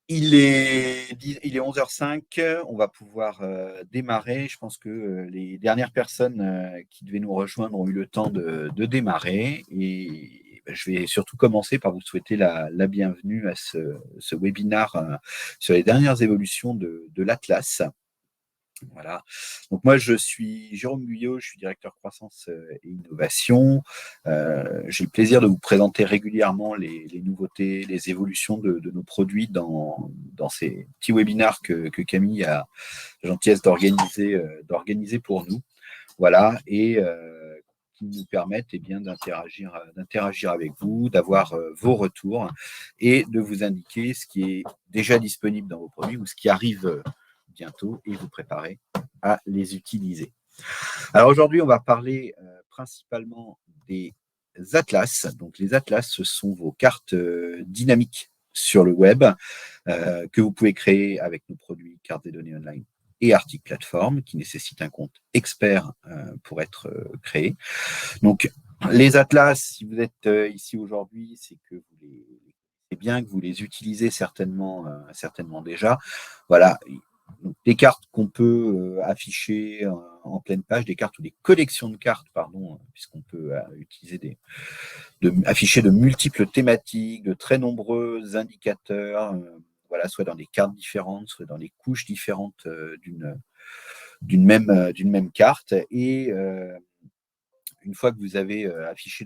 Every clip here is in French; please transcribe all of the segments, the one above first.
Il est 11h05, on va pouvoir démarrer. Je pense que les dernières personnes qui devaient nous rejoindre ont eu le temps de démarrer. Et je vais surtout commencer par vous souhaiter la bienvenue à ce webinaire sur les dernières évolutions de l'Atlas. Voilà. Donc moi, je suis Jérôme Guyot, je suis directeur croissance et innovation. J'ai le plaisir de vous présenter régulièrement les nouveautés, les évolutions de nos produits dans ces petits webinaires que Camille a la gentillesse d'organiser pour nous. Voilà. Et qui nous permettent bien d'interagir avec vous, d'avoir vos retours et de vous indiquer ce qui est déjà disponible dans vos produits ou ce qui arrive bientôt et vous préparer à les utiliser. Alors aujourd'hui, on va parler principalement des atlas. Donc les atlas, ce sont vos cartes dynamiques sur le web que vous pouvez créer avec nos produits cartes des données online et articles plateforme qui nécessitent un compte expert pour être créé. Donc les atlas, si vous êtes ici aujourd'hui, c'est que c'est bien que vous les utilisez certainement déjà. Voilà, donc, des cartes qu'on peut afficher en pleine page, des cartes ou des collections de cartes, pardon, puisqu'on peut utiliser afficher de multiples thématiques, de très nombreux indicateurs, voilà, soit dans des cartes différentes, soit dans des couches différentes d'une même carte. Et une fois que vous avez affiché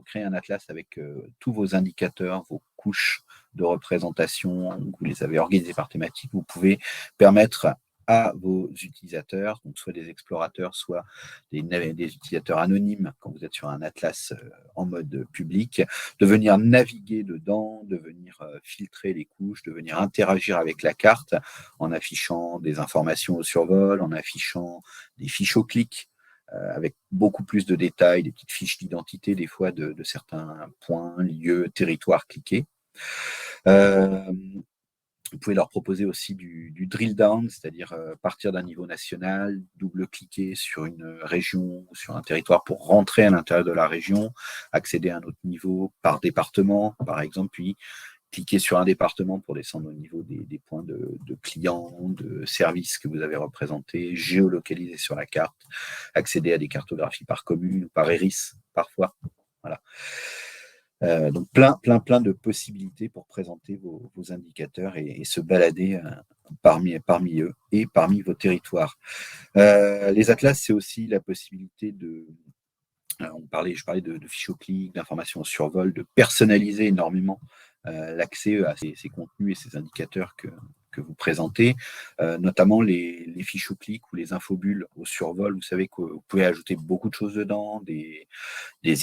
créé un atlas avec tous vos indicateurs, vos couches de représentation, vous les avez organisés par thématique, vous pouvez permettre à vos utilisateurs, donc soit des explorateurs, soit des utilisateurs anonymes, quand vous êtes sur un atlas en mode public, de venir naviguer dedans, de venir filtrer les couches, de venir interagir avec la carte en affichant des informations au survol, en affichant des fiches au clic, avec beaucoup plus de détails, des petites fiches d'identité des fois de certains points, lieux, territoires cliqués. Vous pouvez leur proposer aussi du drill down, c'est-à-dire partir d'un niveau national, double-cliquer sur une région ou sur un territoire pour rentrer à l'intérieur de la région, accéder à un autre niveau par département, par exemple, puis cliquer sur un département pour descendre au niveau des points de clients, de services que vous avez représentés, géolocaliser sur la carte, accéder à des cartographies par commune ou par ERIS parfois. Voilà. Donc plein de possibilités pour présenter vos indicateurs et se balader parmi eux et parmi vos territoires. Les atlas, c'est aussi la possibilité je parlais de fiches au clic, d'informations au survol, de personnaliser énormément l'accès à ces contenus et ces indicateurs que vous présentez, notamment les fiches au clic ou les infobules au survol. Vous savez que vous pouvez ajouter beaucoup de choses dedans, des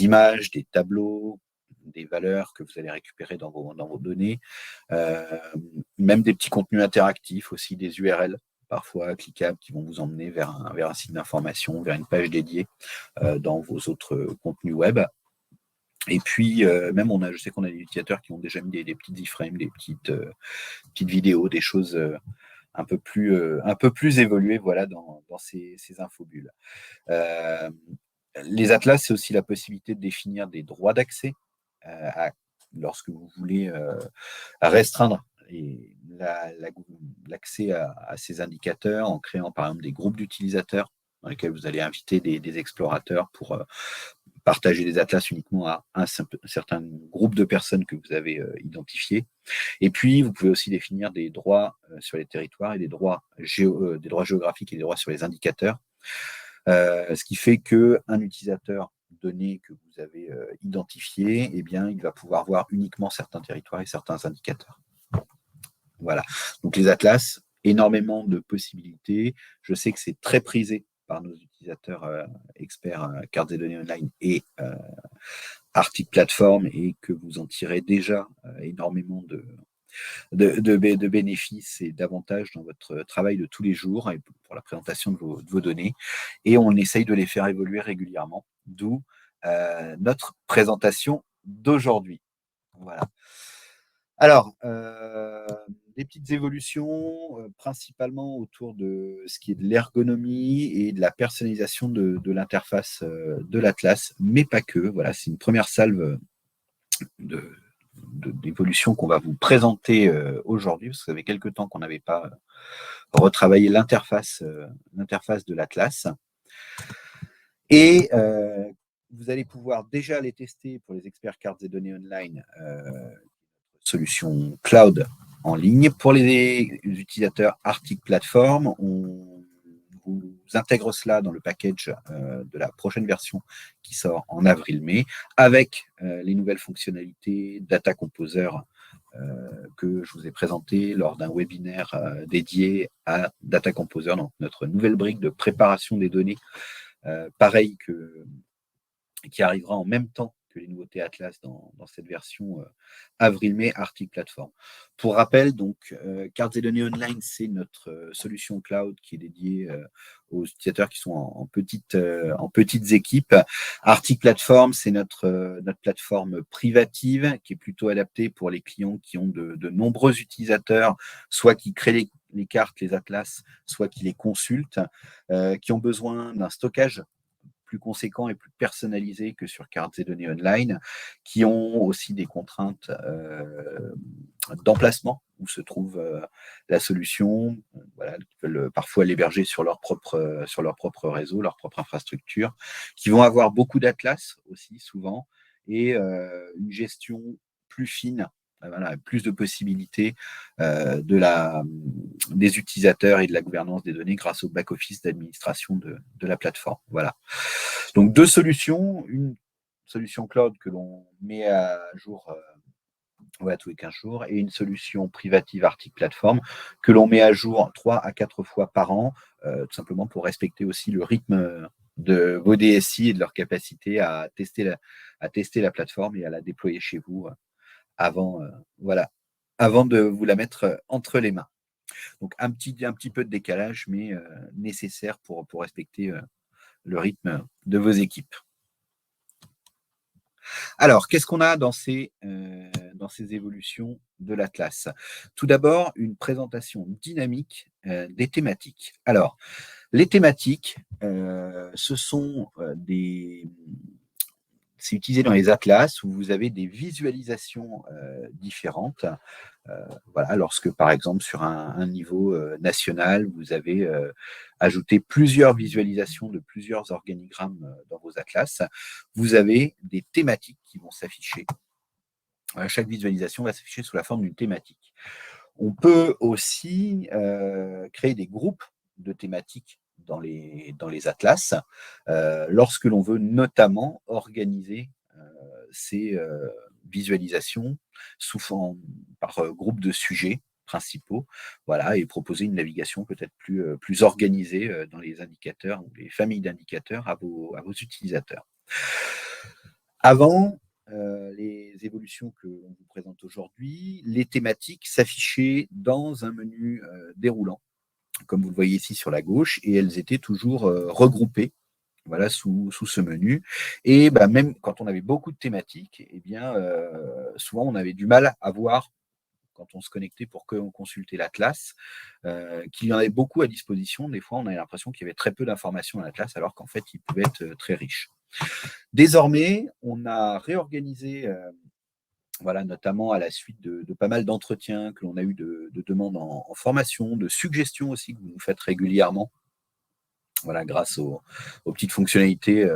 images, des tableaux, des valeurs que vous allez récupérer dans vos données, même des petits contenus interactifs aussi, des URL parfois cliquables qui vont vous emmener vers un site d'information, vers une page dédiée dans vos autres contenus web. Et puis, même, je sais qu'on a des utilisateurs qui ont déjà mis des petites iframes, des petites vidéos, des choses un peu plus évoluées voilà, dans ces infobules. Les atlas, c'est aussi la possibilité de définir des droits d'accès lorsque vous voulez restreindre l'accès à ces indicateurs en créant par exemple des groupes d'utilisateurs dans lesquels vous allez inviter des explorateurs pour partager des atlas uniquement à un certain groupe de personnes que vous avez identifié. Et puis, vous pouvez aussi définir des droits sur les territoires et des droits géographiques et des droits sur les indicateurs. Ce qui fait qu'un utilisateur donné que vous avez identifié, eh bien, il va pouvoir voir uniquement certains territoires et certains indicateurs. Voilà. Donc les atlas, énormément de possibilités. Je sais que c'est très prisé par nos utilisateurs experts cartes des données online et articles plateforme et que vous en tirez déjà énormément de bénéfices et d'avantages dans votre travail de tous les jours et pour la présentation de vos données. Et on essaye de les faire évoluer régulièrement, d'où notre présentation d'aujourd'hui. Voilà. Alors, des petites évolutions, principalement autour de ce qui est de l'ergonomie et de la personnalisation de l'interface de l'Atlas, mais pas que. Voilà, c'est une première salve de d'évolution qu'on va vous présenter aujourd'hui, parce que ça fait quelques temps qu'on n'avait pas retravaillé l'interface de l'Atlas. Et vous allez pouvoir déjà les tester pour les experts cartes et données online, solution cloud en ligne. Pour les utilisateurs Arctic Platform, on vous intègre cela dans le package de la prochaine version qui sort en avril-mai, avec les nouvelles fonctionnalités Data Composer que je vous ai présenté lors d'un webinaire dédié à Data Composer, donc notre nouvelle brique de préparation des données, pareil qui arrivera en même temps que les nouveautés Atlas dans cette version avril-mai Arctic Platform. Pour rappel, donc, Cartes et données online, c'est notre solution cloud qui est dédiée aux utilisateurs qui sont en petites équipes. Arctic Platform, c'est notre plateforme privative qui est plutôt adaptée pour les clients qui ont de nombreux utilisateurs, soit qui créent les cartes, les atlas, soit qui les consultent, qui ont besoin d'un stockage plus conséquent et plus personnalisé que sur cartes et données online, qui ont aussi des contraintes d'emplacement où se trouve la solution, voilà, qui veulent parfois l'héberger sur leur propre réseau, leur propre infrastructure, qui vont avoir beaucoup d'atlas aussi souvent, et une gestion plus fine, voilà, plus de possibilités des utilisateurs et de la gouvernance des données grâce au back-office d'administration de la plateforme. Voilà. Donc, deux solutions. Une solution cloud que l'on met à jour tous les 15 jours, et une solution privative Arctic Platform que l'on met à jour 3 à 4 fois par an, tout simplement pour respecter aussi le rythme de vos DSI et de leur capacité à tester la plateforme et à la déployer chez vous avant de vous la mettre entre les mains. Donc un petit peu de décalage, mais nécessaire pour respecter le rythme de vos équipes. Alors, qu'est-ce qu'on a dans ces évolutions de l'Atlas? Tout d'abord, une présentation dynamique des thématiques. Alors, les thématiques, ce sont c'est utilisé dans les atlas où vous avez des visualisations différentes. Voilà, lorsque, par exemple, sur un niveau national, vous avez ajouté plusieurs visualisations de plusieurs organigrammes dans vos atlas, vous avez des thématiques qui vont s'afficher. Chaque visualisation va s'afficher sous la forme d'une thématique. On peut aussi créer des groupes de thématiques dans les atlas, lorsque l'on veut notamment organiser ces visualisations par groupe de sujets principaux, voilà, et proposer une navigation peut-être plus organisée dans les indicateurs ou les familles d'indicateurs à vos utilisateurs. Avant les évolutions que l'on vous présente aujourd'hui, les thématiques s'affichaient dans un menu déroulant, comme vous le voyez ici sur la gauche, et elles étaient toujours regroupées, voilà, sous ce menu. Et même quand on avait beaucoup de thématiques, souvent on avait du mal à voir, quand on se connectait pour consulter l'Atlas, qu'il y en avait beaucoup à disposition. Des fois, on avait l'impression qu'il y avait très peu d'informations dans l'Atlas, alors qu'en fait, il pouvait être très riche. Désormais, on a réorganisé, notamment à la suite de pas mal d'entretiens que l'on a eu de demandes en formation, de suggestions aussi que vous nous faites régulièrement, voilà, grâce aux petites fonctionnalités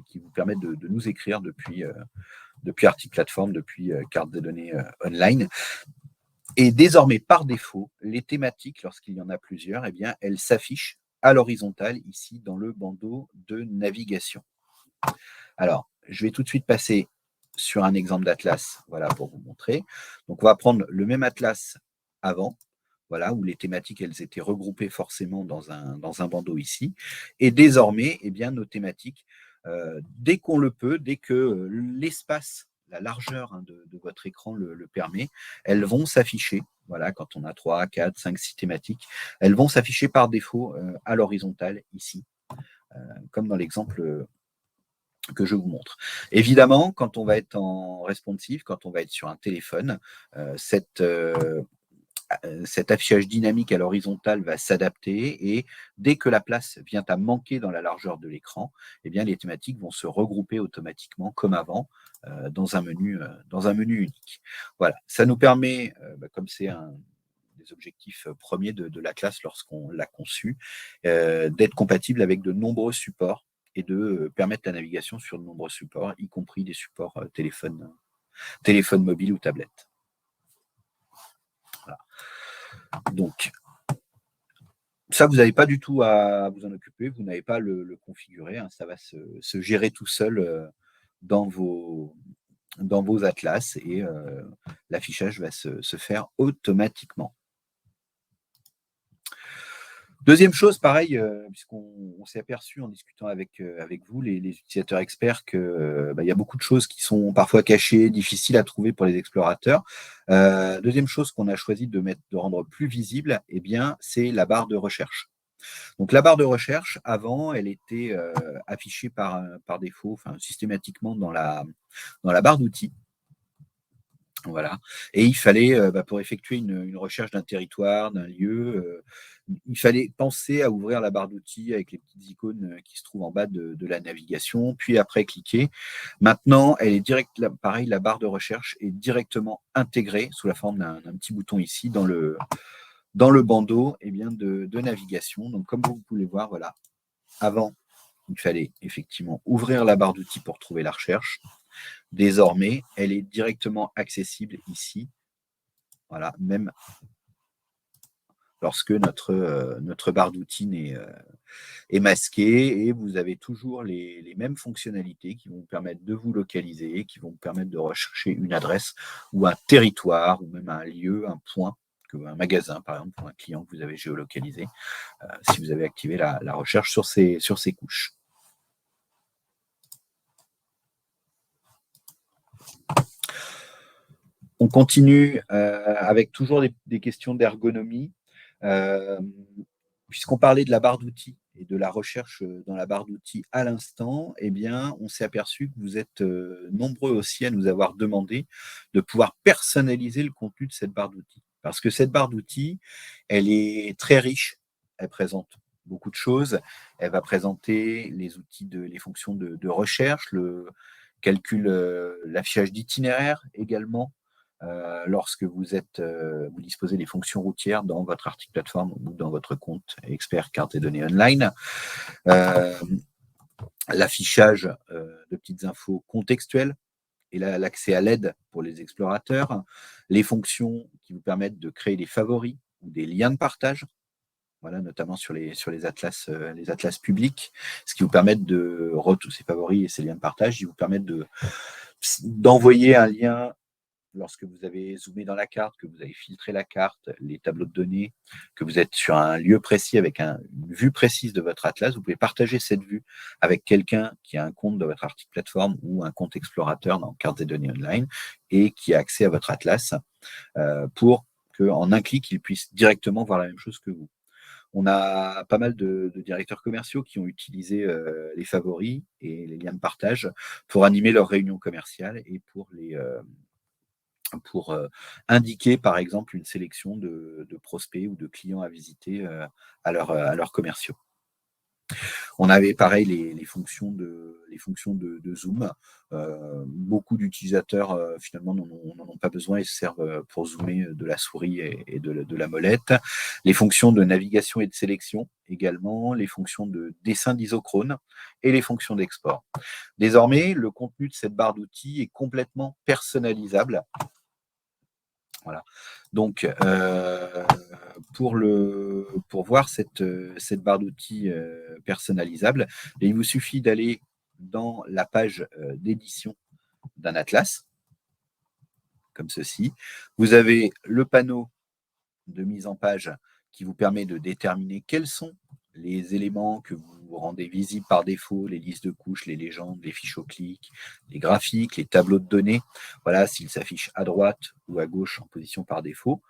qui vous permettent de nous écrire depuis Arctic Platform, depuis Cartes des données online. Et désormais, par défaut, les thématiques, lorsqu'il y en a plusieurs, elles s'affichent à l'horizontale, ici, dans le bandeau de navigation. Alors, je vais tout de suite passer sur un exemple d'atlas, voilà, pour vous montrer. Donc, on va prendre le même atlas avant, voilà, où les thématiques, elles étaient regroupées forcément dans un bandeau ici. Et désormais, nos thématiques, dès qu'on le peut, dès que l'espace, la largeur de votre écran le permet, elles vont s'afficher. Voilà, quand on a 3, 4, 5, 6 thématiques, elles vont s'afficher par défaut à l'horizontale ici, comme dans l'exemple que je vous montre. Évidemment, quand on va être en responsive, quand on va être sur un téléphone, cette cet affichage dynamique à l'horizontale va s'adapter et dès que la place vient à manquer dans la largeur de l'écran, eh bien, les thématiques vont se regrouper automatiquement comme avant dans un menu unique. Voilà, ça nous permet, comme c'est un des objectifs premiers de la classe lorsqu'on l'a conçu, d'être compatible avec de nombreux supports et de permettre la navigation sur de nombreux supports, y compris des supports téléphone mobile ou tablette. Voilà. Donc, ça, vous n'avez pas du tout à vous en occuper, vous n'avez pas le configurer, hein, ça va se gérer tout seul dans vos atlas et l'affichage va se faire automatiquement. Deuxième chose, pareil, puisqu'on s'est aperçu en discutant avec vous, les utilisateurs experts, qu'il y a beaucoup de choses qui sont parfois cachées, difficiles à trouver pour les explorateurs. Deuxième chose qu'on a choisi de rendre plus visible, eh bien, c'est la barre de recherche. Donc la barre de recherche, avant, elle était affichée par défaut, enfin, systématiquement dans la barre d'outils. Voilà. Et il fallait, pour effectuer une recherche d'un territoire, d'un lieu, il fallait penser à ouvrir la barre d'outils avec les petites icônes qui se trouvent en bas de la navigation, puis après cliquer. Maintenant, elle est pareil, la barre de recherche est directement intégrée sous la forme d'un petit bouton ici dans le bandeau de navigation. Donc, comme vous pouvez voir, voilà, avant, il fallait effectivement ouvrir la barre d'outils pour trouver la recherche. Désormais, elle est directement accessible ici. Voilà, même lorsque notre barre d'outils est masquée, et vous avez toujours les mêmes fonctionnalités qui vont vous permettre de vous localiser, qui vont vous permettre de rechercher une adresse ou un territoire ou même un lieu, un point, un magasin par exemple pour un client que vous avez géolocalisé, si vous avez activé la recherche sur ces couches. On continue avec toujours des questions d'ergonomie. Puisqu'on parlait de la barre d'outils et de la recherche dans la barre d'outils à l'instant, eh bien, on s'est aperçu que vous êtes nombreux aussi à nous avoir demandé de pouvoir personnaliser le contenu de cette barre d'outils. Parce que cette barre d'outils, elle est très riche, elle présente beaucoup de choses. Elle va présenter les fonctions de recherche, le calcul, l'affichage d'itinéraire également, lorsque vous disposez des fonctions routières dans votre article plateforme ou dans votre compte expert carte et données online. L'affichage de petites infos contextuelles et l'accès à l'aide pour les explorateurs. Les fonctions qui vous permettent de créer des favoris ou des liens de partage. Voilà, notamment sur les atlas publics, ce qui vous permet tous ces favoris et ces liens de partage, ils vous permettent d'envoyer un lien lorsque vous avez zoomé dans la carte, que vous avez filtré la carte, les tableaux de données, que vous êtes sur un lieu précis avec une vue précise de votre atlas, vous pouvez partager cette vue avec quelqu'un qui a un compte de votre article plateforme ou un compte explorateur dans cartes et données online et qui a accès à votre atlas pour qu'en un clic, il puisse directement voir la même chose que vous. On a pas mal de directeurs commerciaux qui ont utilisé les favoris et les liens de partage pour animer leurs réunions commerciales et pour indiquer, par exemple, une sélection de prospects ou de clients à visiter à leurs commerciaux. On avait pareil les fonctions de zoom. Beaucoup d'utilisateurs finalement n'en ont pas besoin et se servent pour zoomer de la souris et de la molette. Les fonctions de navigation et de sélection également, les fonctions de dessin d'isochrone et les fonctions d'export. Désormais, le contenu de cette barre d'outils est complètement personnalisable. Voilà. Donc, pour voir cette barre d'outils personnalisable, il vous suffit d'aller dans la page d'édition d'un atlas, comme ceci. Vous avez le panneau de mise en page qui vous permet de déterminer quels sont les éléments que vous rendez visibles par défaut, les listes de couches, les légendes, les fiches au clic, les graphiques, les tableaux de données. Voilà, s'ils s'affichent à droite ou à gauche en position par défaut.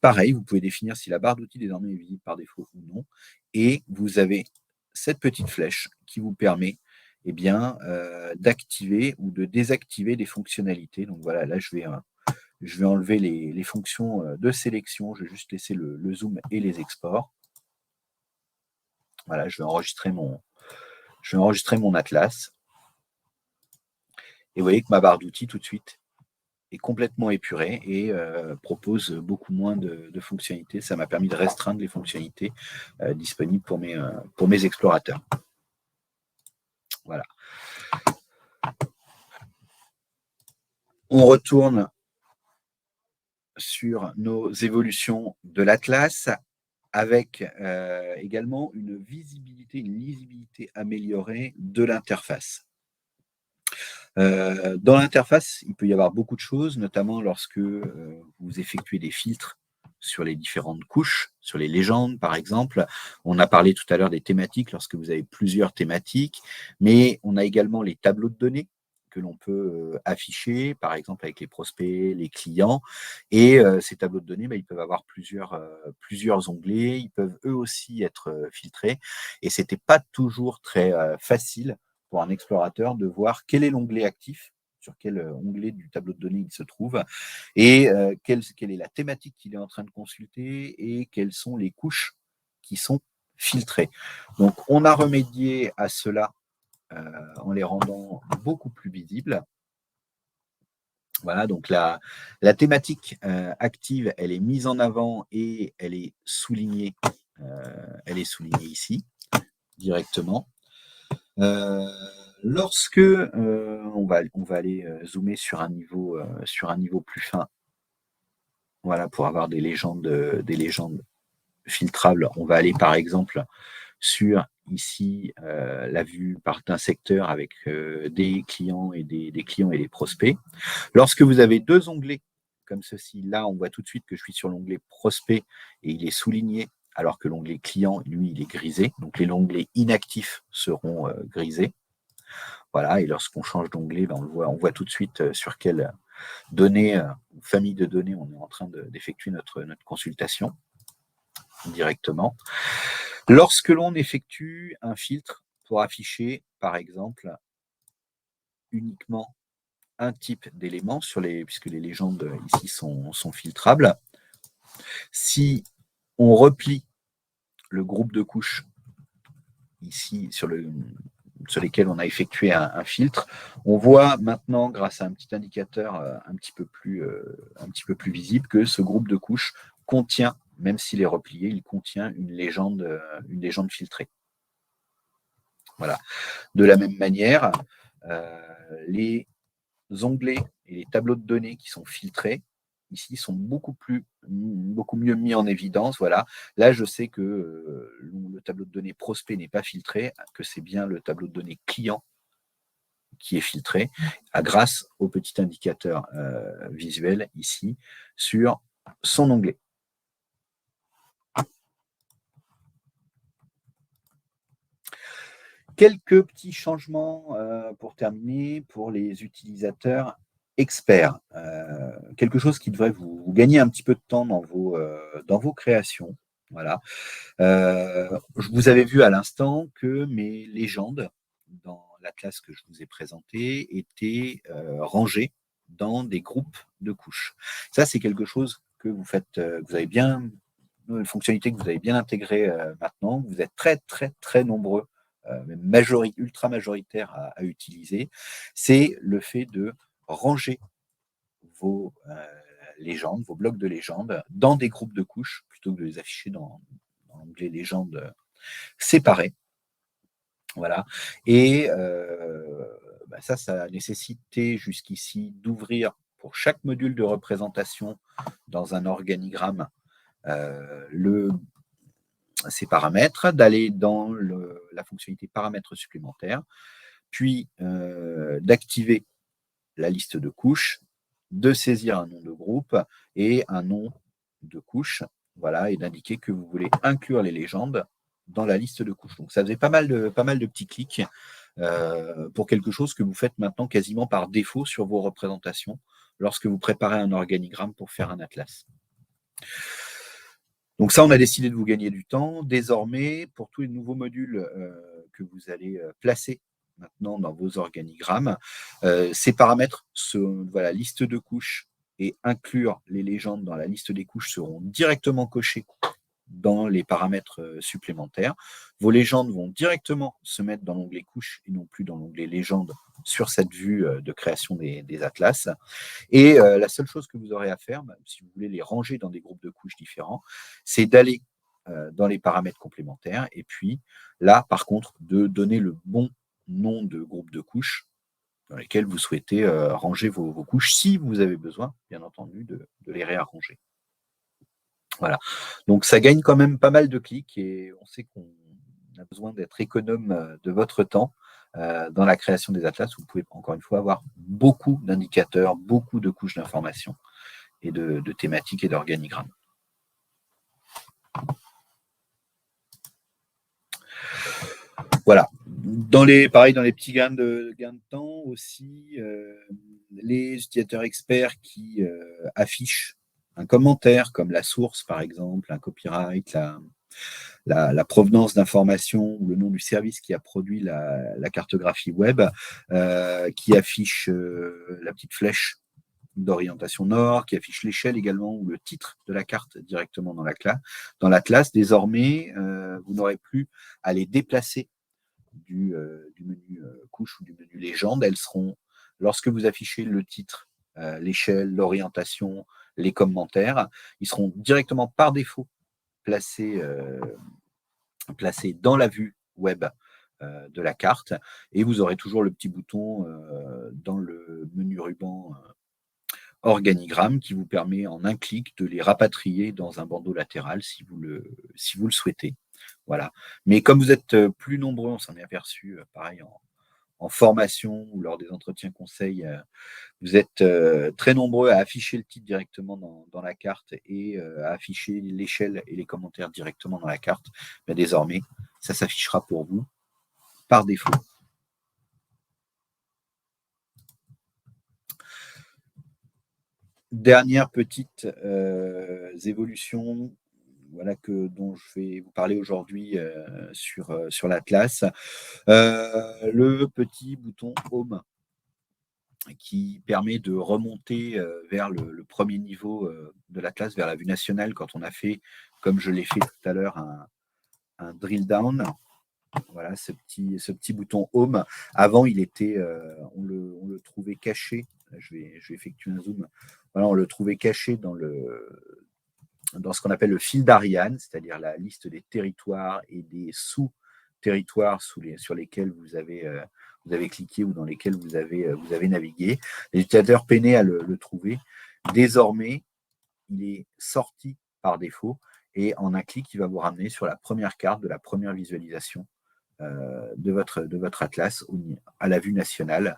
Pareil, vous pouvez définir si la barre d'outils désormais est visible par défaut ou non. Et vous avez cette petite flèche qui vous permet d'activer ou de désactiver des fonctionnalités. Donc voilà, là, je vais Je vais enlever les fonctions de sélection. Je vais juste laisser le zoom et les exports. Voilà, je vais enregistrer mon atlas. Et vous voyez que ma barre d'outils, tout de suite, est complètement épurée et propose beaucoup moins de fonctionnalités. Ça m'a permis de restreindre les fonctionnalités disponibles pour mes explorateurs. Voilà. On retourne sur nos évolutions de l'Atlas avec également une visibilité, une lisibilité améliorée de l'interface. Dans l'interface, il peut y avoir beaucoup de choses, notamment lorsque vous effectuez des filtres sur les différentes couches, sur les légendes par exemple. On a parlé tout à l'heure des thématiques lorsque vous avez plusieurs thématiques, mais on a également les tableaux de données que l'on peut afficher, par exemple avec les prospects, les clients. Et ces tableaux de données, ils peuvent avoir plusieurs onglets, ils peuvent eux aussi être filtrés. Et ce n'était pas toujours très facile pour un explorateur de voir quel est l'onglet actif, sur quel onglet du tableau de données il se trouve, et quelle est la thématique qu'il est en train de consulter, et quelles sont les couches qui sont filtrées. Donc, on a remédié à cela en les rendant beaucoup plus visibles. Voilà, donc la thématique active, elle est mise en avant et elle est soulignée ici, directement. Lorsque on va aller zoomer sur un niveau plus fin, voilà, pour avoir des légendes filtrables, on va aller par exemple sur ici la vue d'un secteur avec des clients et des clients et des prospects. Lorsque vous avez deux onglets comme ceci, là on voit tout de suite que je suis sur l'onglet prospect et il est souligné, alors que l'onglet client, lui, il est grisé. Donc les onglets inactifs seront grisés. Voilà, et lorsqu'on change d'onglet, on voit tout de suite sur quelle données, famille de données, on est en train d'effectuer notre consultation directement. Lorsque l'on effectue un filtre pour afficher, par exemple, uniquement un type d'élément, puisque les légendes ici sont filtrables, si on replie le groupe de couches ici sur lesquels on a effectué un filtre, on voit maintenant, grâce à un petit indicateur un petit peu plus visible, que ce groupe de couches contient, même s'il est replié, il contient une légende filtrée. Voilà. De la même manière, les onglets et les tableaux de données qui sont filtrés, ici, sont beaucoup mieux mis en évidence. Voilà. Là, je sais que le tableau de données prospect n'est pas filtré, que c'est bien le tableau de données client qui est filtré, grâce au petit indicateur visuel ici sur son onglet. Quelques petits changements pour terminer pour les utilisateurs experts. Quelque chose qui devrait vous gagner un petit peu de temps dans vos créations. Voilà. Vous avez vu à l'instant que mes légendes dans l'atlas que je vous ai présenté étaient rangées dans des groupes de couches. Ça, c'est quelque chose que vous faites, vous avez bien, une fonctionnalité que vous avez bien intégrée maintenant. Vous êtes très, très, très nombreux, ultra majoritaire à utiliser. C'est le fait de ranger vos légendes, vos blocs de légendes, dans des groupes de couches, plutôt que de les afficher dans l'onglet légendes séparées. Voilà. Et ça a nécessité jusqu'ici d'ouvrir pour chaque module de représentation dans un organigramme ces paramètres, d'aller dans la fonctionnalité paramètres supplémentaires, puis d'activer la liste de couches, de saisir un nom de groupe et un nom de couche, voilà, et d'indiquer que vous voulez inclure les légendes dans la liste de couches. Donc ça faisait pas mal de petits clics pour quelque chose que vous faites maintenant quasiment par défaut sur vos représentations lorsque vous préparez un organigramme pour faire un atlas. Donc ça, on a décidé de vous gagner du temps. Désormais, pour tous les nouveaux modules que vous allez placer maintenant dans vos organigrammes, ces paramètres, liste de couches et inclure les légendes dans la liste des couches seront directement cochées dans les paramètres supplémentaires. Vos légendes vont directement se mettre dans l'onglet couches et non plus dans l'onglet légendes sur cette vue de création des atlas. Et la seule chose que vous aurez à faire, si vous voulez les ranger dans des groupes de couches différents, c'est d'aller dans les paramètres complémentaires et puis là, par contre, de donner le bon nom de groupe de couches dans lesquels vous souhaitez ranger vos couches, si vous avez besoin, bien entendu, de les réarranger. Voilà. Donc ça gagne quand même pas mal de clics et on sait qu'on a besoin d'être économe de votre temps dans la création des atlas. Vous pouvez encore une fois avoir beaucoup d'indicateurs, beaucoup de couches d'informations et de thématiques et d'organigrammes. Voilà. Pareil, dans les petits gains de temps aussi, les utilisateurs experts qui affichent un commentaire, comme la source par exemple, un copyright, la provenance d'informations ou le nom du service qui a produit la cartographie web, qui affiche la petite flèche d'orientation nord, qui affiche l'échelle également ou le titre de la carte directement dans l'atlas. Désormais, vous n'aurez plus à les déplacer du menu couche ou du menu légende. Elles seront, lorsque vous affichez le titre, l'échelle, l'orientation, les commentaires, ils seront directement par défaut placés dans la vue web de la carte et vous aurez toujours le petit bouton dans le menu ruban organigramme qui vous permet en un clic de les rapatrier dans un bandeau latéral si vous le souhaitez. Voilà. Mais comme vous êtes plus nombreux, on s'en est aperçu pareil en formation ou lors des entretiens conseils, vous êtes très nombreux à afficher le titre directement dans la carte et à afficher l'échelle et les commentaires directement dans la carte. Mais désormais, ça s'affichera pour vous par défaut. Dernière petite évolution dont je vais vous parler aujourd'hui sur l'Atlas. Le petit bouton Home qui permet de remonter vers le premier niveau de l'Atlas, vers la vue nationale, quand on a fait, comme je l'ai fait tout à l'heure, un drill down. Voilà, ce petit bouton Home. Avant, on le trouvait caché. Je vais effectuer un zoom. Voilà, on le trouvait caché dans ce qu'on appelle le fil d'Ariane, c'est-à-dire la liste des territoires et des sous-territoires sur lesquels vous avez cliqué ou dans lesquels vous avez navigué. Les utilisateurs peinaient à le trouver. Désormais, il est sorti par défaut et en un clic, il va vous ramener sur la première carte de la première visualisation de votre atlas à la vue nationale.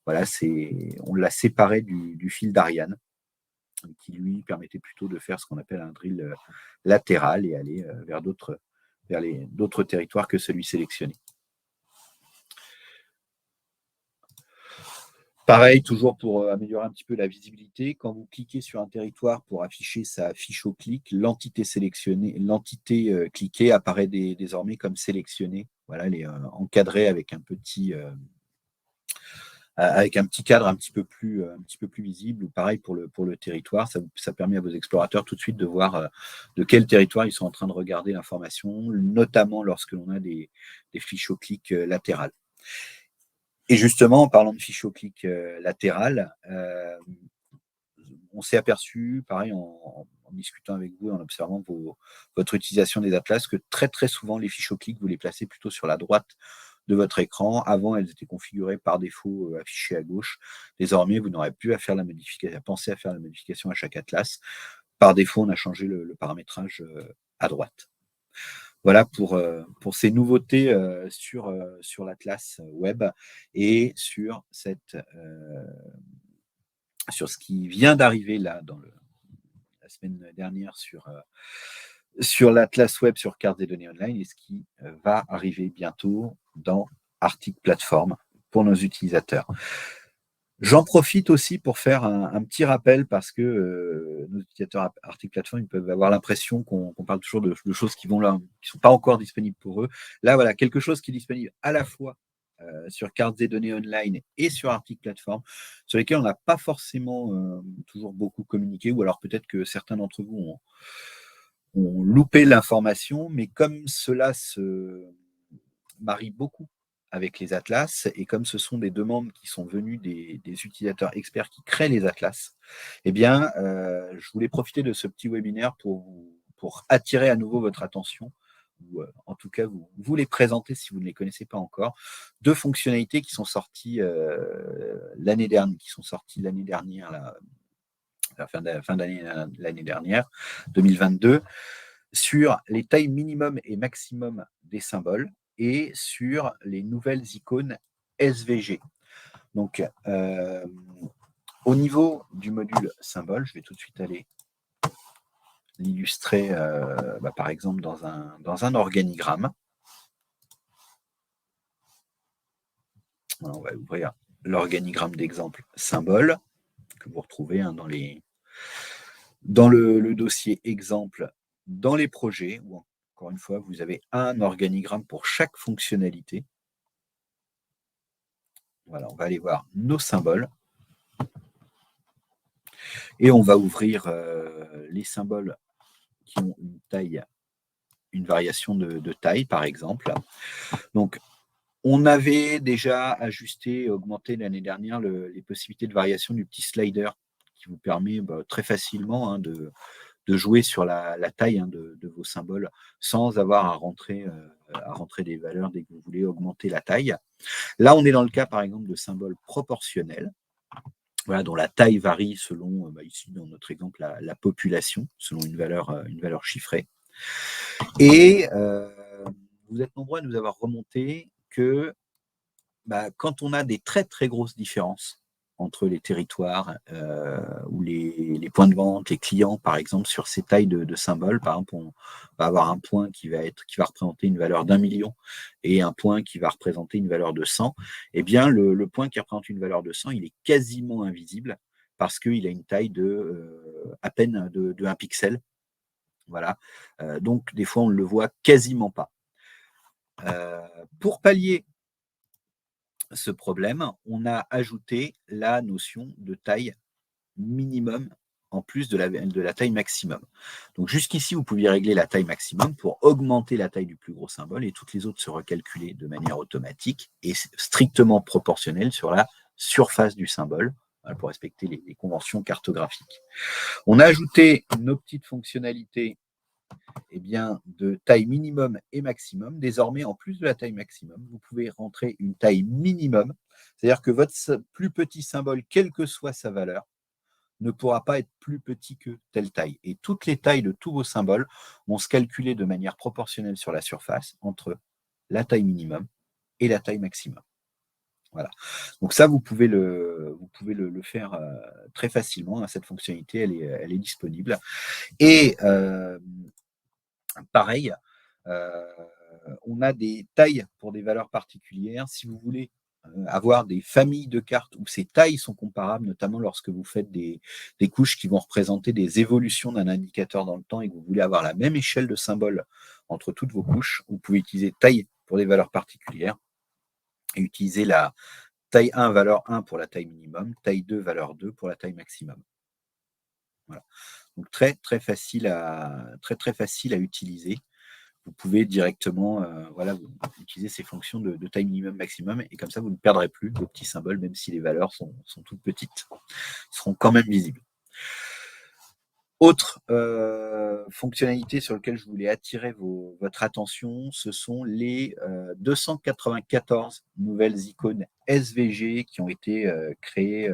Voilà, on l'a séparé du fil d'Ariane qui lui permettait plutôt de faire ce qu'on appelle un drill latéral et aller vers d'autres territoires que celui sélectionné. Pareil, toujours pour améliorer un petit peu la visibilité, quand vous cliquez sur un territoire pour afficher sa fiche au clic, l'entité cliquée apparaît désormais comme sélectionnée. Voilà, elle est encadrée avec un petit cadre un petit peu plus visible. Ou pareil pour le territoire, ça permet à vos explorateurs tout de suite de voir de quel territoire ils sont en train de regarder l'information, notamment lorsque l'on a des fiches au clic latérales. Et justement, en parlant de fiches au clic latérales, on s'est aperçu, pareil, en discutant avec vous, en observant votre utilisation des atlas, que très très souvent, les fiches au clic, vous les placez plutôt sur la droite de votre écran. Avant, elles étaient configurées par défaut affichées à gauche. Désormais, vous n'aurez plus à faire penser à faire la modification à chaque atlas. Par défaut, on a changé le paramétrage à droite. Voilà pour ces nouveautés sur l'Atlas web et sur ce qui vient d'arriver là la semaine dernière sur l'Atlas web sur carte des données online et ce qui va arriver bientôt dans Arctic Platform pour nos utilisateurs. J'en profite aussi pour faire un petit rappel parce que nos utilisateurs Arctic Platform ils peuvent avoir l'impression qu'on parle toujours de choses qui sont pas encore disponibles pour eux. Là, voilà, quelque chose qui est disponible à la fois sur cartes et données online et sur Arctic Platform, sur lesquels on n'a pas forcément toujours beaucoup communiqué, ou alors peut-être que certains d'entre vous ont loupé l'information, mais comme cela se marie beaucoup avec les atlas, et comme ce sont des demandes qui sont venues des utilisateurs experts qui créent les atlas, eh bien, je voulais profiter de ce petit webinaire pour attirer à nouveau votre attention, ou en tout cas vous les présenter si vous ne les connaissez pas encore, deux fonctionnalités qui sont sorties l'année dernière, là, à la fin d'année l'année dernière, 2022, sur les tailles minimum et maximum des symboles et sur les nouvelles icônes SVG. Donc, au niveau du module symbole, je vais tout de suite aller l'illustrer, par exemple, dans un organigramme. Alors, on va ouvrir l'organigramme d'exemple symbole que vous retrouvez dans le dossier exemple, dans les projets, où encore une fois, vous avez un organigramme pour chaque fonctionnalité. Voilà, on va aller voir nos symboles. Et on va ouvrir les symboles qui ont une variation de taille, par exemple. Donc, on avait déjà ajusté, augmenté l'année dernière les possibilités de variation du petit slider qui vous permet très facilement de jouer sur la taille de vos symboles sans avoir à rentrer des valeurs dès que vous voulez augmenter la taille. Là, on est dans le cas, par exemple, de symboles proportionnels. Voilà, dont la taille varie selon, ici dans notre exemple, la population, selon une valeur chiffrée. Et vous êtes nombreux à nous avoir remonté que quand on a des très très grosses différences entre les territoires ou les points de vente, les clients, par exemple, sur ces tailles de symboles. Par exemple, on va avoir un point qui va représenter une valeur d'1 million et un point qui va représenter une valeur de 100. Eh bien, le point qui représente une valeur de 100, il est quasiment invisible parce qu'il a une taille à peine de 1 pixel. Voilà. Donc, des fois, on ne le voit quasiment pas. Pour pallier ce problème, on a ajouté la notion de taille minimum en plus de la taille maximum. Donc jusqu'ici, vous pouviez régler la taille maximum pour augmenter la taille du plus gros symbole et toutes les autres se recalculaient de manière automatique et strictement proportionnelle sur la surface du symbole pour respecter les conventions cartographiques. On a ajouté nos petites fonctionnalités de taille minimum et maximum. Désormais, en plus de la taille maximum, vous pouvez rentrer une taille minimum, c'est-à-dire que votre plus petit symbole, quelle que soit sa valeur, ne pourra pas être plus petit que telle taille. Et toutes les tailles de tous vos symboles vont se calculer de manière proportionnelle sur la surface entre la taille minimum et la taille maximum. Voilà. Donc ça, vous pouvez le faire très facilement. Cette fonctionnalité, elle est disponible. Et pareil, on a des tailles pour des valeurs particulières. Si vous voulez avoir des familles de cartes où ces tailles sont comparables, notamment lorsque vous faites des couches qui vont représenter des évolutions d'un indicateur dans le temps et que vous voulez avoir la même échelle de symboles entre toutes vos couches, vous pouvez utiliser taille pour des valeurs particulières et utiliser la taille 1, valeur 1 pour la taille minimum, taille 2, valeur 2 pour la taille maximum. Voilà. Donc très facile à utiliser. Vous pouvez directement vous utiliser ces fonctions de taille minimum maximum et comme ça vous ne perdrez plus vos petits symboles même si les valeurs sont toutes petites. Ils seront quand même visibles. Autre fonctionnalité sur laquelle je voulais attirer votre attention, ce sont les 294 nouvelles icônes SVG qui ont été créées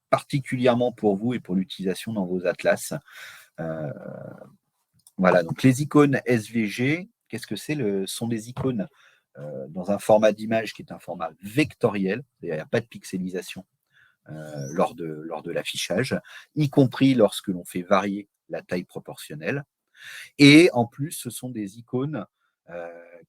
particulièrement pour vous et pour l'utilisation dans vos atlas. Voilà, donc les icônes SVG, qu'est-ce que c'est? Ce sont des icônes dans un format d'image qui est un format vectoriel, c'est-à-dire il n'y a pas de pixelisation lors de l'affichage, y compris lorsque l'on fait varier la taille proportionnelle. Et en plus, ce sont des icônes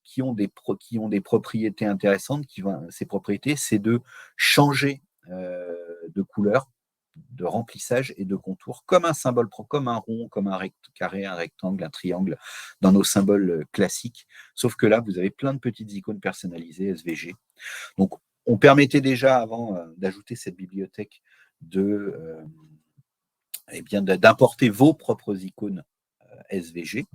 qui ont des propriétés intéressantes. Ces propriétés, c'est de changer de couleur de remplissage et de contour, comme un symbole, comme un rond, comme un carré, un rectangle, un triangle, dans nos symboles classiques. Sauf que là, vous avez plein de petites icônes personnalisées SVG. Donc, on permettait déjà avant d'ajouter cette bibliothèque d'importer vos propres icônes SVG.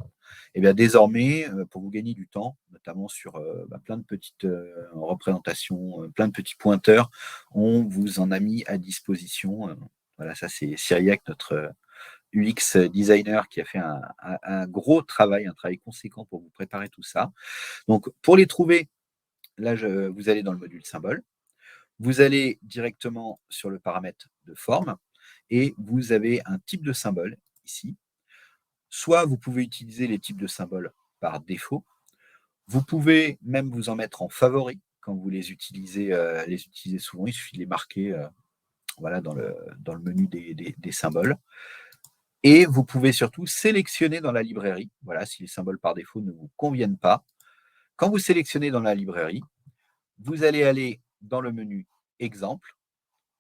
Et bien désormais, pour vous gagner du temps, notamment sur plein de petites représentations, plein de petits pointeurs, on vous en a mis à disposition. Voilà, ça c'est Cyriac, notre UX designer, qui a fait un gros travail, un travail conséquent pour vous préparer tout ça. Donc pour les trouver, là, vous allez dans le module symbole, vous allez directement sur le paramètre de forme et vous avez un type de symbole ici. Soit vous pouvez utiliser les types de symboles par défaut. Vous pouvez même vous en mettre en favori quand vous les utilisez souvent. Il suffit de les marquer voilà, dans le menu des symboles. Et vous pouvez surtout sélectionner dans la librairie, voilà, si les symboles par défaut ne vous conviennent pas. Quand vous sélectionnez dans la librairie, vous allez aller dans le menu Exemple,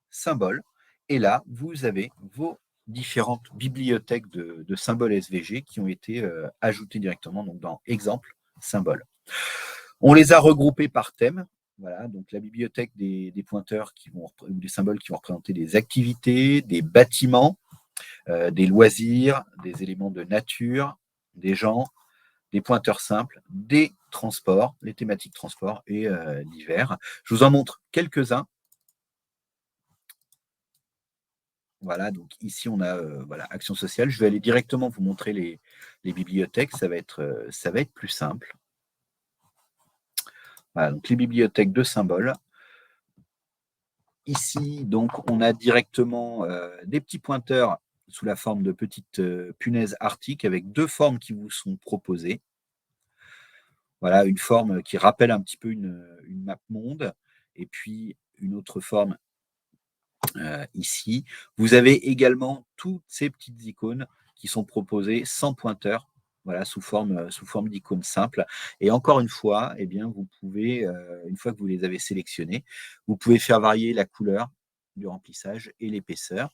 Symboles, et là, vous avez vos différentes bibliothèques de symboles SVG qui ont été ajoutées directement donc dans Exemple, Symboles. On les a regroupés par thème. Voilà, donc la bibliothèque des pointeurs des symboles qui vont représenter des activités, des bâtiments, des loisirs, des éléments de nature, des gens, des pointeurs simples, des transports, les thématiques transport et divers. Je vous en montre quelques-uns. Voilà, donc ici on a voilà, action sociale. Je vais aller directement vous montrer les bibliothèques, ça va être plus simple. Voilà, donc les bibliothèques de symboles. Ici, donc, on a directement des petits pointeurs sous la forme de petites punaises arctiques avec deux formes qui vous sont proposées. Voilà, une forme qui rappelle un petit peu une map monde, et puis une autre forme ici. Vous avez également toutes ces petites icônes qui sont proposées sans pointeur, voilà, sous forme d'icônes simples. Et encore une fois, eh bien, vous pouvez, une fois que vous les avez sélectionnées, vous pouvez faire varier la couleur du remplissage et l'épaisseur.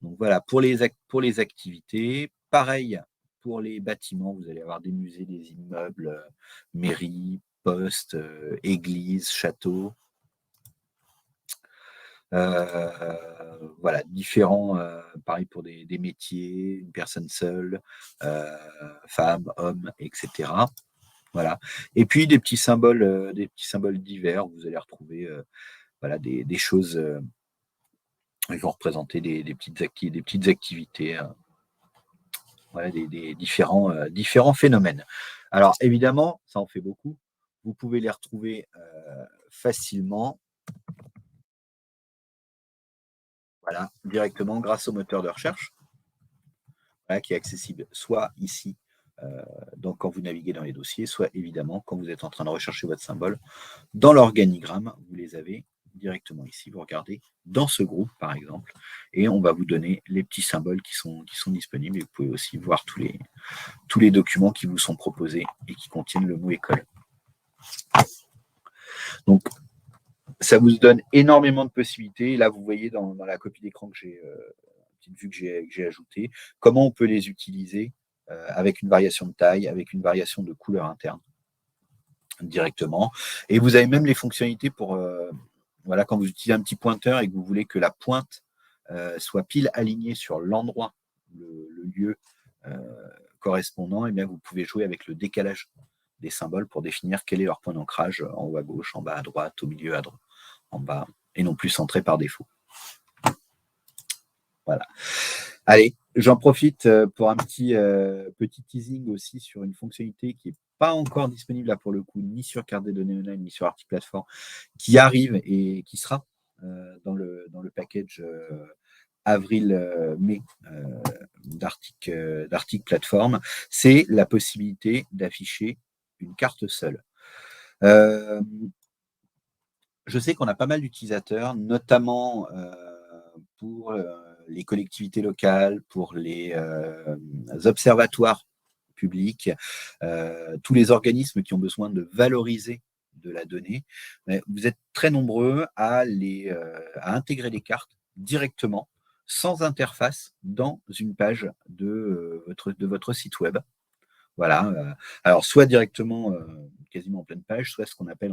Donc voilà, pour les activités, pareil pour les bâtiments, vous allez avoir des musées, des immeubles, mairies, postes, églises, châteaux. Voilà, différents, pareil pour des métiers, une personne seule, femme, homme, etc. Voilà. Et puis des petits symboles divers. Vous allez retrouver voilà, des choses qui vont représenter des petites activités, voilà, des différents phénomènes. Alors évidemment, ça en fait beaucoup. Vous pouvez les retrouver facilement, voilà, directement grâce au moteur de recherche, voilà, qui est accessible soit ici, donc quand vous naviguez dans les dossiers, soit évidemment quand vous êtes en train de rechercher votre symbole dans l'organigramme, vous les avez directement ici. Vous regardez dans ce groupe, par exemple, et on va vous donner les petits symboles qui sont disponibles. Et vous pouvez aussi voir tous les documents qui vous sont proposés et qui contiennent le mot école. Donc, ça vous donne énormément de possibilités. Là, vous voyez dans la copie d'écran que j'ai, petite vue que j'ai ajoutée, comment on peut les utiliser avec une variation de taille, avec une variation de couleur interne directement. Et vous avez même les fonctionnalités pour, voilà, quand vous utilisez un petit pointeur et que vous voulez que la pointe soit pile alignée sur l'endroit, le lieu correspondant, et bien vous pouvez jouer avec le décalage des symboles pour définir quel est leur point d'ancrage en haut à gauche, en bas à droite, au milieu à droite, en bas, et non plus centré par défaut. Voilà. Allez, j'en profite pour un petit teasing aussi sur une fonctionnalité qui n'est pas encore disponible là pour le coup, ni sur Carte des données online, ni sur Arctic Platform, qui arrive et qui sera dans le package avril-mai d'Arctic Platform. C'est la possibilité d'afficher une carte seule. Je sais qu'on a pas mal d'utilisateurs, notamment pour les collectivités locales, pour les observatoires publics, tous les organismes qui ont besoin de valoriser de la donnée. Mais vous êtes très nombreux à intégrer les cartes directement sans interface dans une page de votre site web. Voilà. Alors, soit directement, quasiment en pleine page, soit ce qu'on appelle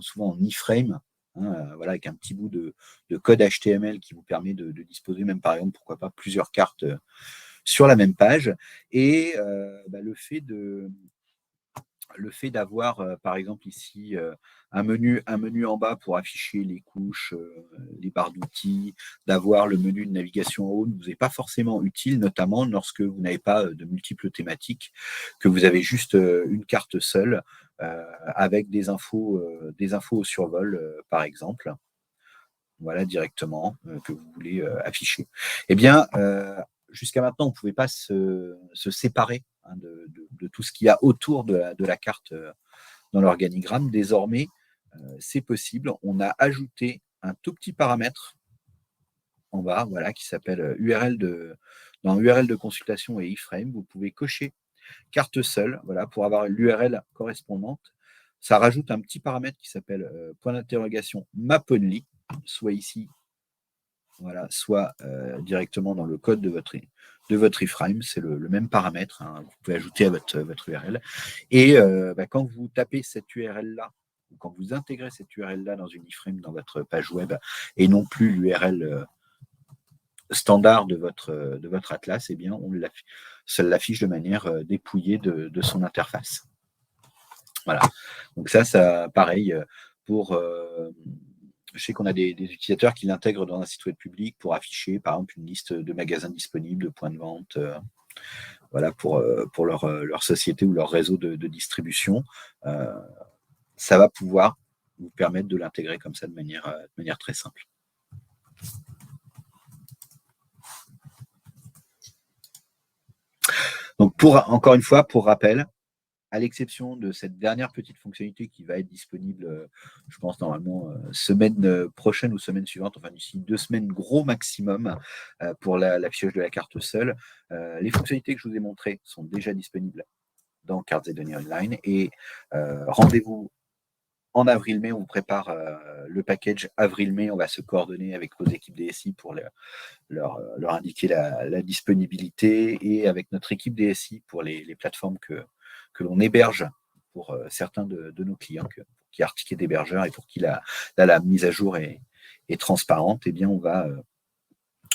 souvent en iframe, hein, voilà, avec un petit bout de code HTML qui vous permet de disposer même, par exemple, pourquoi pas, plusieurs cartes sur la même page. Et le fait d'avoir, par exemple, ici, un menu en bas pour afficher les couches, les barres d'outils, d'avoir le menu de navigation en haut ne vous est pas forcément utile, notamment lorsque vous n'avez pas de multiples thématiques, que vous avez juste une carte seule, avec des infos au survol, par exemple, voilà, directement, que vous voulez afficher. Eh bien, jusqu'à maintenant, on ne pouvait pas se séparer, hein, de tout ce qu'il y a autour de la carte dans l'organigramme. Désormais, c'est possible. On a ajouté un tout petit paramètre en bas, voilà, qui s'appelle dans URL de consultation et iframe. Vous pouvez cocher carte seule, voilà, pour avoir l'URL correspondante. Ça rajoute un petit paramètre qui s'appelle point d'interrogation map only, soit ici, voilà, soit directement dans le code de votre iframe. C'est le même paramètre, hein, vous pouvez ajouter à votre URL. Et quand vous tapez cette URL-là, ou quand vous intégrez cette URL-là dans une iframe dans votre page web, et non plus l'URL standard de votre atlas, eh bien, ça l'affiche de manière dépouillée de son interface. Voilà. Donc ça pareil, je sais qu'on a des utilisateurs qui l'intègrent dans un site web public pour afficher, par exemple, une liste de magasins disponibles, de points de vente, voilà, pour leur société ou leur réseau de distribution. Ça va pouvoir vous permettre de l'intégrer comme ça de manière très simple. Donc, encore une fois, pour rappel, à l'exception de cette dernière petite fonctionnalité qui va être disponible, je pense normalement semaine prochaine ou semaine suivante, enfin d'ici 2 semaines gros maximum, pour l'affichage de la carte seule, les fonctionnalités que je vous ai montrées sont déjà disponibles dans Cartes et Données Online. Et rendez-vous en avril-mai, on vous prépare le package avril-mai. On va se coordonner avec vos équipes DSI pour leur indiquer la disponibilité, et avec notre équipe DSI pour les plateformes que l'on héberge pour certains de nos clients, qui est Arctic d'hébergeur et pour qui la mise à jour est transparente. Eh bien, on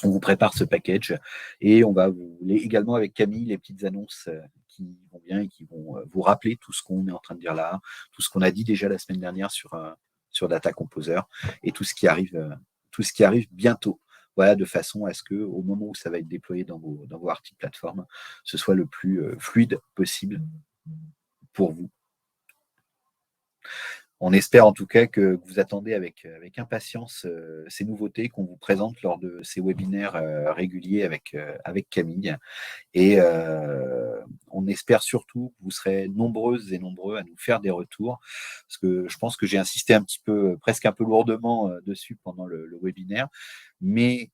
vous prépare ce package, et on va également avec Camille les petites annonces qui vont bien et qui vont vous rappeler tout ce qu'on est en train de dire là, tout ce qu'on a dit déjà la semaine dernière sur Data Composer, et tout ce qui arrive bientôt. Voilà, de façon à ce que au moment où ça va être déployé dans vos Arctic plateformes, ce soit le plus fluide possible pour vous. On espère en tout cas que vous attendez avec impatience ces nouveautés qu'on vous présente lors de ces webinaires réguliers avec Camille. Et on espère surtout que vous serez nombreuses et nombreux à nous faire des retours, parce que je pense que j'ai insisté presque un peu lourdement dessus pendant le webinaire. Mais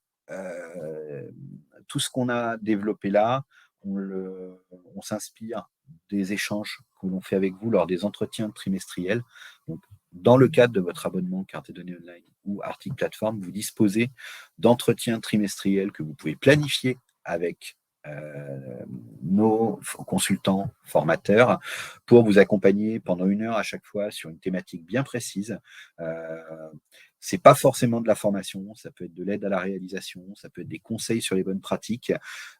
tout ce qu'on a développé là, on s'inspire des échanges que l'on fait avec vous lors des entretiens trimestriels. Donc, dans le cadre de votre abonnement Cartes et Données Online ou Arctic Plateforme, vous disposez d'entretiens trimestriels que vous pouvez planifier avec nos consultants formateurs pour vous accompagner pendant 1 heure à chaque fois sur une thématique bien précise. C'est pas forcément de la formation, ça peut être de l'aide à la réalisation, ça peut être des conseils sur les bonnes pratiques.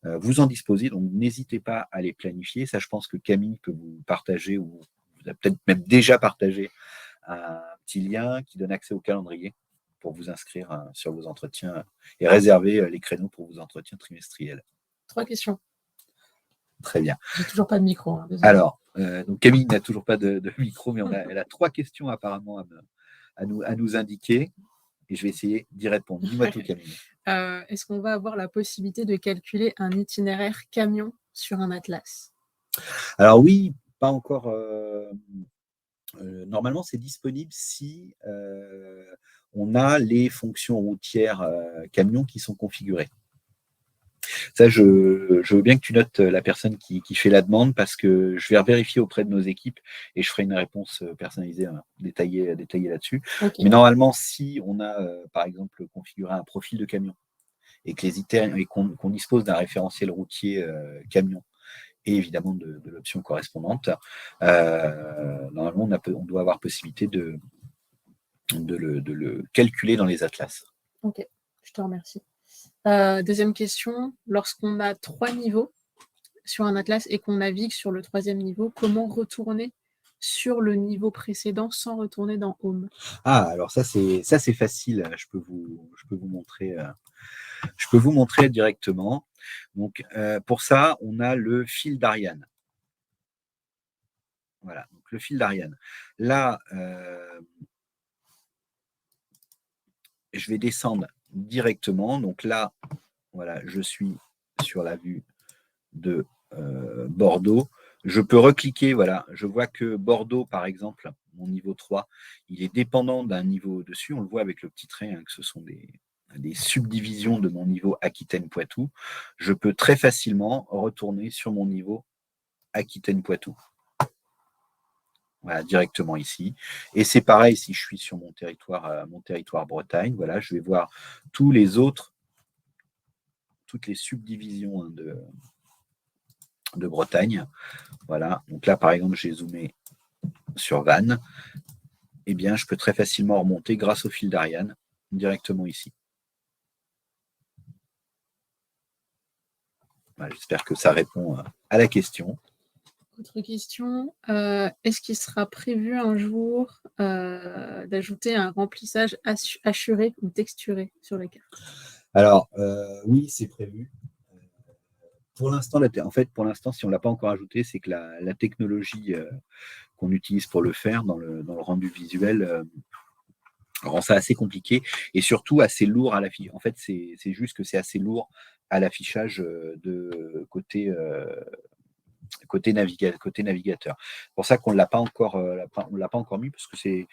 Vous en disposez, donc n'hésitez pas à les planifier. Ça, je pense que Camille peut vous partager, ou vous a peut-être même déjà partagé un petit lien qui donne accès au calendrier pour vous inscrire sur vos entretiens et réserver les créneaux pour vos entretiens trimestriels. 3 questions. Très bien. J'ai toujours pas de micro. Hein, alors, donc Camille n'a toujours pas de micro, mais elle a 3 questions apparemment à nous indiquer, et je vais essayer d'y répondre. Dis-moi tout, Camille. Est-ce qu'on va avoir la possibilité de calculer un itinéraire camion sur un atlas? Alors oui, pas encore. Normalement, c'est disponible si on a les fonctions routières camions qui sont configurées. Ça, je veux bien que tu notes la personne qui fait la demande, parce que je vais vérifier auprès de nos équipes et je ferai une réponse personnalisée, détaillée là-dessus. Okay. Mais normalement, si on a, par exemple, configuré un profil de camion et qu'on dispose d'un référentiel routier camion et évidemment de l'option correspondante, normalement, on doit avoir possibilité de le calculer dans les atlas. Ok, je te remercie. Deuxième question, lorsqu'on a 3 niveaux sur un atlas et qu'on navigue sur le 3e niveau, comment retourner sur le niveau précédent sans retourner dans Home? Ah, alors ça c'est facile. Je peux vous montrer. Je peux vous montrer directement. Donc pour ça, on a le fil d'Ariane. Voilà, donc le fil d'Ariane. Là, je vais descendre directement. Donc là, voilà, je suis sur la vue de Bordeaux. Je peux recliquer, voilà, je vois que Bordeaux, par exemple, mon niveau 3, il est dépendant d'un niveau au-dessus. On le voit avec le petit trait, hein, que ce sont des subdivisions de mon niveau Aquitaine-Poitou. Je peux très facilement retourner sur mon niveau Aquitaine-Poitou. Voilà, directement ici. Et c'est pareil si je suis sur mon territoire Bretagne. Voilà, je vais voir toutes les subdivisions, hein, de Bretagne. Voilà, donc là, par exemple, j'ai zoomé sur Vannes. Eh bien, je peux très facilement remonter grâce au fil d'Ariane directement ici. Voilà, j'espère que ça répond à la question. Autre question, est-ce qu'il sera prévu un jour d'ajouter un remplissage hachuré ou texturé sur les cartes? Alors, oui, c'est prévu. Pour l'instant, si on ne l'a pas encore ajouté, c'est que la technologie qu'on utilise pour le faire dans le rendu visuel rend ça assez compliqué et surtout assez lourd à l'affichage. En fait, c'est juste que c'est assez lourd à l'affichage de côté navigateur. C'est pour ça qu'on ne l'a pas encore mis, parce que c'est,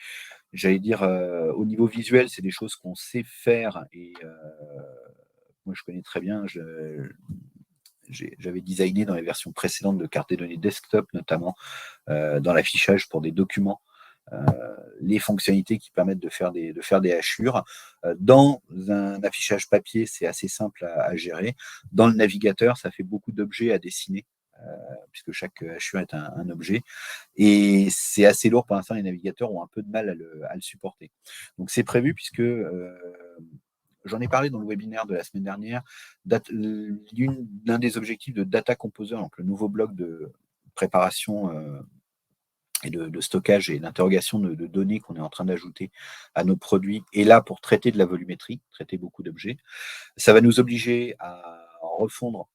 j'allais dire, au niveau visuel, c'est des choses qu'on sait faire et moi je connais très bien. J'avais designé dans les versions précédentes de cartes de données desktop, notamment dans l'affichage pour des documents, les fonctionnalités qui permettent de faire des hachures. Dans un affichage papier, c'est assez simple à gérer. Dans le navigateur, ça fait beaucoup d'objets à dessiner, puisque chaque hachure est un objet. Et c'est assez lourd pour l'instant, les navigateurs ont un peu de mal à le supporter. Donc c'est prévu puisque j'en ai parlé dans le webinaire de la semaine dernière. L'un des objectifs de Data Composer, donc le nouveau bloc de préparation et de stockage et d'interrogation de données qu'on est en train d'ajouter à nos produits, est là pour traiter de la volumétrie, traiter beaucoup d'objets. Ça va nous obliger à refondre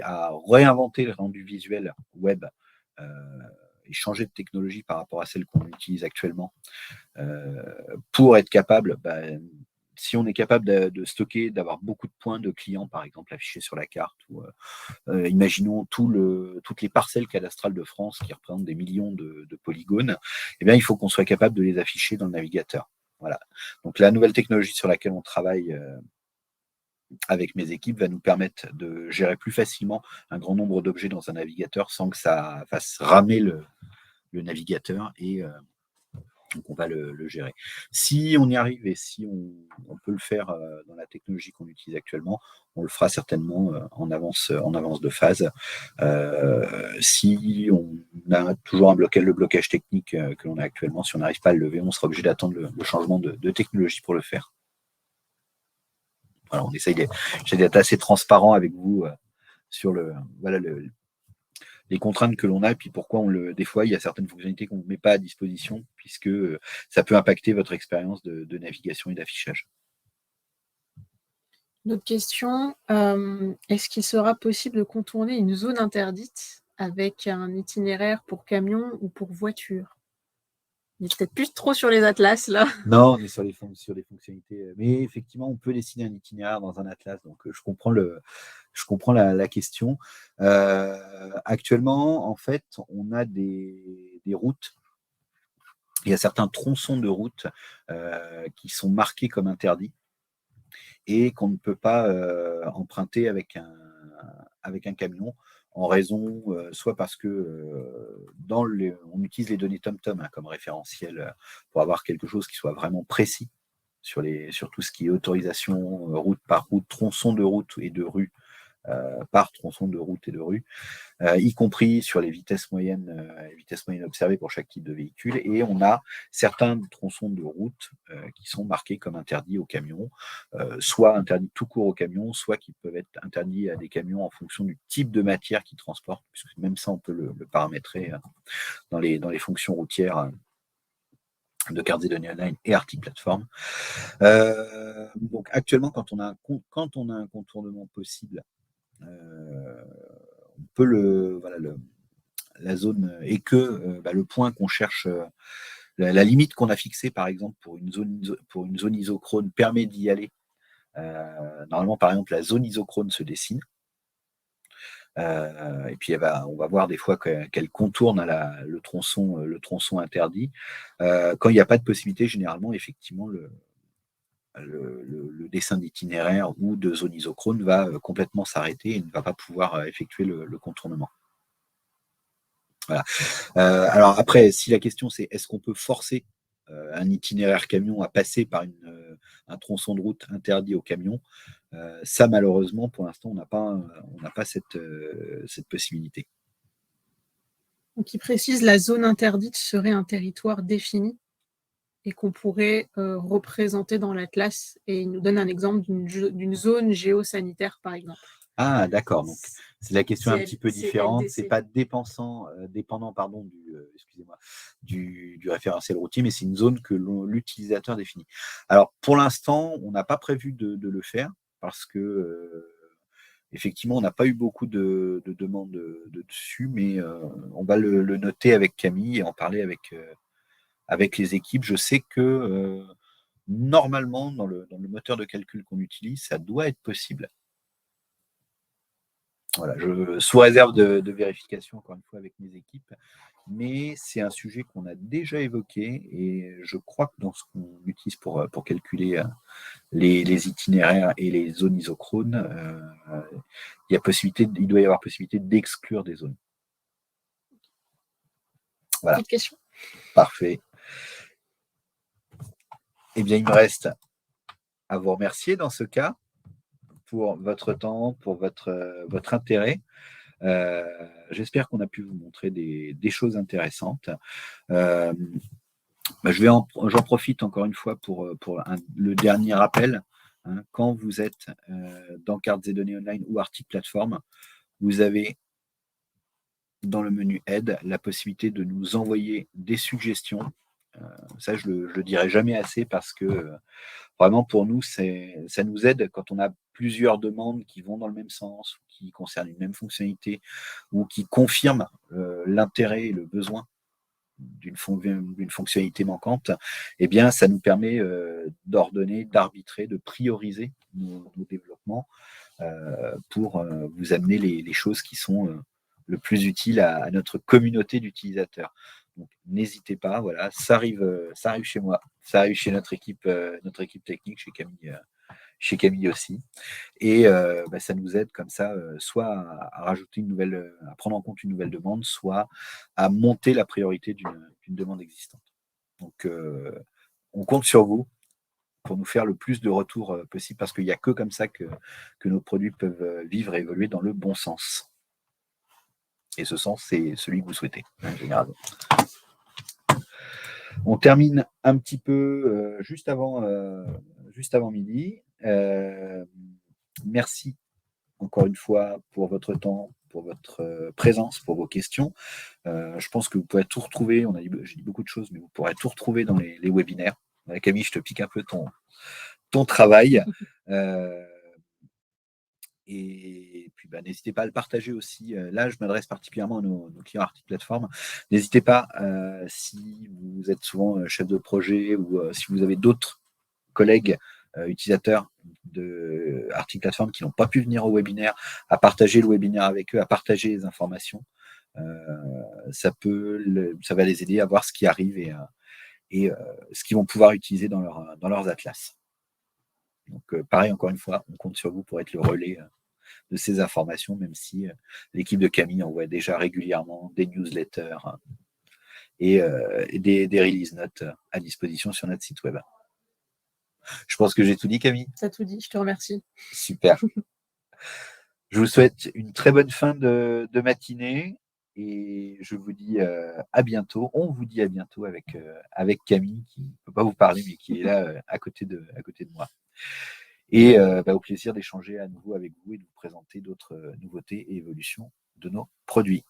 à réinventer le rendu visuel web et changer de technologie par rapport à celle qu'on utilise actuellement pour être capable, si on est capable de stocker, d'avoir beaucoup de points de clients, par exemple, affichés sur la carte, ou imaginons toutes les parcelles cadastrales de France qui représentent des millions de polygones, eh bien, il faut qu'on soit capable de les afficher dans le navigateur. Voilà. Donc la nouvelle technologie sur laquelle on travaille avec mes équipes va nous permettre de gérer plus facilement un grand nombre d'objets dans un navigateur sans que ça fasse ramer le navigateur et donc on va le gérer. Si on y arrive et si on peut le faire dans la technologie qu'on utilise actuellement, on le fera certainement en avance de phase. Si on a toujours le blocage technique que l'on a actuellement, si on n'arrive pas à le lever, on sera obligé d'attendre le changement de technologie pour le faire. Voilà, j'essaie d'être assez transparent avec vous sur les contraintes que l'on a et puis pourquoi des fois, il y a certaines fonctionnalités qu'on ne met pas à disposition puisque ça peut impacter votre expérience de navigation et d'affichage. Une autre question, est-ce qu'il sera possible de contourner une zone interdite avec un itinéraire pour camion ou pour voiture? On n'est peut-être plus trop sur les atlas, là. Non, on est sur les fonctionnalités. Mais effectivement, on peut dessiner un itinéraire dans un atlas. Donc, je comprends la question. Actuellement, en fait, on a des routes. Il y a certains tronçons de routes qui sont marqués comme interdits et qu'on ne peut pas emprunter avec un camion en raison, soit parce que on utilise les données TomTom comme référentiel pour avoir quelque chose qui soit vraiment précis sur tout ce qui est autorisation route par route, tronçon de route et de rue par tronçon de route et de rue, y compris sur les vitesses moyennes observées pour chaque type de véhicule. Et on a certains tronçons de route qui sont marqués comme interdits aux camions, soit interdits tout court aux camions, soit qui peuvent être interdits à des camions en fonction du type de matière qu'ils transportent, puisque même ça, on peut le paramétrer dans les fonctions routières de cartes et données online et articles plateforme. Donc actuellement, quand on a un contournement possible, on peut la zone et que le point qu'on cherche, la limite qu'on a fixée par exemple pour une zone isochrone permet d'y aller. Normalement, par exemple, la zone isochrone se dessine. Et puis on va voir des fois qu'elle contourne le tronçon interdit. Quand il n'y a pas de possibilité, généralement, effectivement, le dessin d'itinéraire ou de zone isochrone va complètement s'arrêter et ne va pas pouvoir effectuer le contournement. Voilà. Alors après, si la question c'est est-ce qu'on peut forcer un itinéraire camion à passer par un tronçon de route interdit aux camions, ça malheureusement pour l'instant on n'a pas cette possibilité. Donc il précise la zone interdite serait un territoire défini et qu'on pourrait représenter dans l'atlas, et il nous donne un exemple d'une zone géosanitaire par exemple. Ah d'accord, donc c'est la question un petit peu différente, c'est pas dépendant du référentiel routier, mais c'est une zone que l'utilisateur définit. Alors pour l'instant, on n'a pas prévu de le faire parce que effectivement, on n'a pas eu beaucoup de demandes dessus, mais on va le noter avec Camille et en parler avec les équipes. Je sais que normalement, dans le moteur de calcul qu'on utilise, ça doit être possible. Voilà, sous réserve de vérification, encore une fois, avec mes équipes. Mais c'est un sujet qu'on a déjà évoqué et je crois que dans ce qu'on utilise pour calculer les itinéraires et les zones isochrones, il doit y avoir possibilité d'exclure des zones. Voilà. Petite question. Parfait. Eh bien, il me reste à vous remercier dans ce cas pour votre temps, pour votre intérêt. J'espère qu'on a pu vous montrer des choses intéressantes. J'en profite encore une fois pour le dernier rappel. Hein, quand vous êtes dans cartes et données online ou articles plateforme, vous avez dans le menu aide la possibilité de nous envoyer des suggestions. Ça, je le dirai jamais assez parce que vraiment pour nous, ça nous aide quand on a plusieurs demandes qui vont dans le même sens, qui concernent une même fonctionnalité ou qui confirment l'intérêt et le besoin d'une fonctionnalité manquante. Eh bien, ça nous permet d'ordonner, d'arbitrer, de prioriser nos développements pour vous amener les choses qui sont le plus utiles à notre communauté d'utilisateurs. Donc, n'hésitez pas, voilà, ça arrive chez moi, ça arrive chez notre équipe technique, chez Camille aussi. Et ça nous aide comme ça, soit à rajouter à prendre en compte une nouvelle demande, soit à monter la priorité d'une demande existante. Donc, on compte sur vous pour nous faire le plus de retours possible, parce qu'il n'y a que comme ça que nos produits peuvent vivre et évoluer dans le bon sens. Et ce sens, c'est celui que vous souhaitez, généralement. On termine un petit peu juste avant midi. Merci encore une fois pour votre temps, pour votre présence, pour vos questions. Je pense que vous pourrez tout retrouver. J'ai dit beaucoup de choses, mais vous pourrez tout retrouver dans les webinaires. Camille, je te pique un peu ton travail. Et puis, n'hésitez pas à le partager aussi. Là, je m'adresse particulièrement à nos clients articles plateforme. N'hésitez pas, si vous êtes souvent chef de projet ou si vous avez d'autres collègues utilisateurs de articles plateforme qui n'ont pas pu venir au webinaire, à partager le webinaire avec eux, à partager les informations. Ça va les aider à voir ce qui arrive et ce qu'ils vont pouvoir utiliser dans leurs atlas. Donc, pareil, encore une fois, on compte sur vous pour être le relais de ces informations, même si l'équipe de Camille envoie déjà régulièrement des newsletters et des release notes à disposition sur notre site web. Je pense que j'ai tout dit, Camille. Tu as tout dit, je te remercie. Super. Je vous souhaite une très bonne fin de matinée et je vous dis à bientôt. On vous dit à bientôt avec Camille qui ne peut pas vous parler mais qui est là à côté de moi. Et au plaisir d'échanger à nouveau avec vous et de vous présenter d'autres nouveautés et évolutions de nos produits.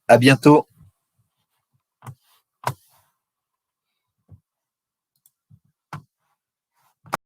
À bientôt.